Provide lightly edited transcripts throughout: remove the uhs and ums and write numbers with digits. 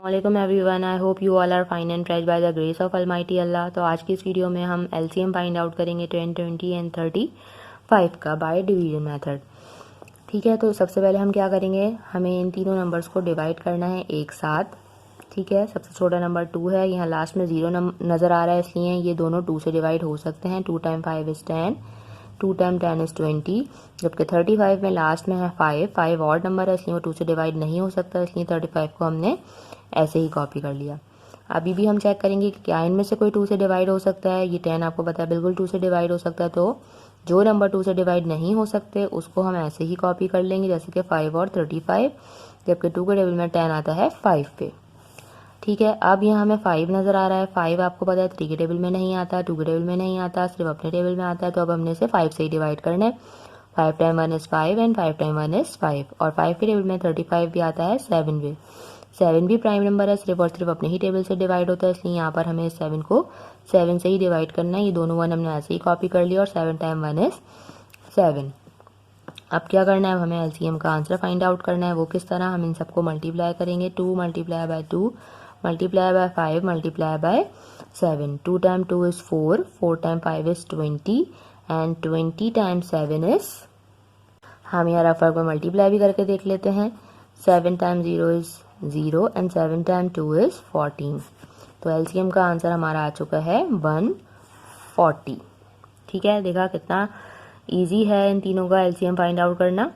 वालेकुम everyone, I hope you all are fine and fresh by the grace of almighty Allah. तो आज की इस वीडियो में हम एलसीएम फाइंड आउट करेंगे 10, 20 एंड 35 का बाय डिवीजन मेथड। ठीक है, तो सबसे पहले हम क्या करेंगे, हमें इन तीनों नंबर्स को डिवाइड करना है एक साथ। ठीक है, सबसे छोटा नंबर 2 है, यहाँ लास्ट में 0 नज़र आ रहा है, इसलिए ये दोनों 2 से डिवाइड हो सकते हैं। 2 टाइम 5 इज़ 10, 2 टाइम 10 इज़ 20। जबकि 35 में लास्ट में है 5 ऑड नंबर है, इसलिए वो 2 से डिवाइड नहीं हो सकता, इसलिए 35 को हमने ऐसे ही कॉपी कर लिया। अभी भी हम चेक करेंगे कि क्या इनमें से कोई 2 से डिवाइड हो सकता है। ये 10 आपको पता है बिल्कुल 2 से डिवाइड हो सकता है, तो जो नंबर 2 से डिवाइड नहीं हो सकते उसको हम ऐसे ही कॉपी कर लेंगे, जैसे कि 5 और 35। जबकि 2 के टेबल में 10 आता है 5 पे। ठीक है, अब यहाँ हमें 5 नज़र आ रहा है। 5 आपको पता है 3 के टेबल में नहीं आता, 2 के टेबल में नहीं आता, सिर्फ अपने टेबल में आता है, तो अब हमने इसे 5 से ही डिवाइड करना है। 5 time 1 is 5 and 5 time 1 is 5। और 5 के टेबल में 35 भी आता है 7 पे। 7 भी प्राइम नंबर है, सिर्फ और सिर्फ अपने ही टेबल से डिवाइड होता है, इसलिए यहाँ पर हमें 7 को 7 से ही डिवाइड करना है। ये दोनों 1 हमने ऐसे ही कॉपी कर लिया और 7 टाइम 1 इज़ 7। अब क्या करना है, हमें एलसीएम का आंसर फाइंड आउट करना है। वो किस तरह, हम इन सबको मल्टीप्लाई करेंगे। 2 multiply by 2 multiply by 5 multiply by 7। 2 time 2 is 4, 4 time 5 is 20 and 20 time 7 is, हम यहाँ रफ वर्क में मल्टीप्लाई भी करके देख लेते हैं। 7 time 0 is 0 and 7 time 2 is 14। तो एलसीएम का आंसर हमारा आ चुका है 140। ठीक है, देखा कितना इजी है इन तीनों का एलसीएम फाइंड आउट करना।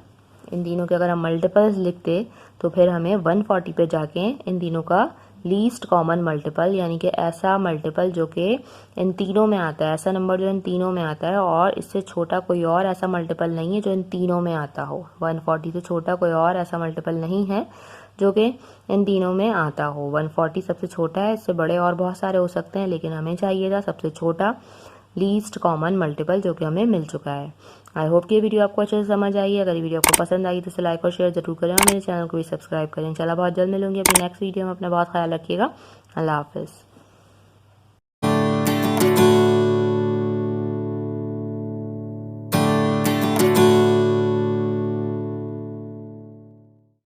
इन तीनों के अगर हम मल्टीपल्स लिखते तो फिर हमें 140 पे जाके इन तीनों का लीस्ट कॉमन मल्टीपल, यानी कि ऐसा मल्टीपल जो कि इन तीनों में आता है, ऐसा नंबर जो इन तीनों में आता है और इससे छोटा कोई और ऐसा मल्टीपल नहीं है जो इन तीनों में आता हो। 140 से छोटा कोई और ऐसा मल्टीपल नहीं है जो कि इन तीनों में आता हो। 140 सबसे छोटा है, इससे बड़े और बहुत सारे हो सकते हैं, लेकिन हमें चाहिए था सबसे छोटा लीस्ट कॉमन मल्टीपल, जो कि हमें मिल चुका है। आई होप कि ये वीडियो आपको अच्छे से समझ आई है। अगर ये वीडियो आपको पसंद आई तो इसे लाइक और शेयर जरूर करें और मेरे चैनल को भी सब्सक्राइब करें। इंशाल्लाह बहुत जल्द मिलूंगी अपनी नेक्स्ट वीडियो में। अपना बहुत ख्याल रखिएगा। अल्लाह हाफिज़।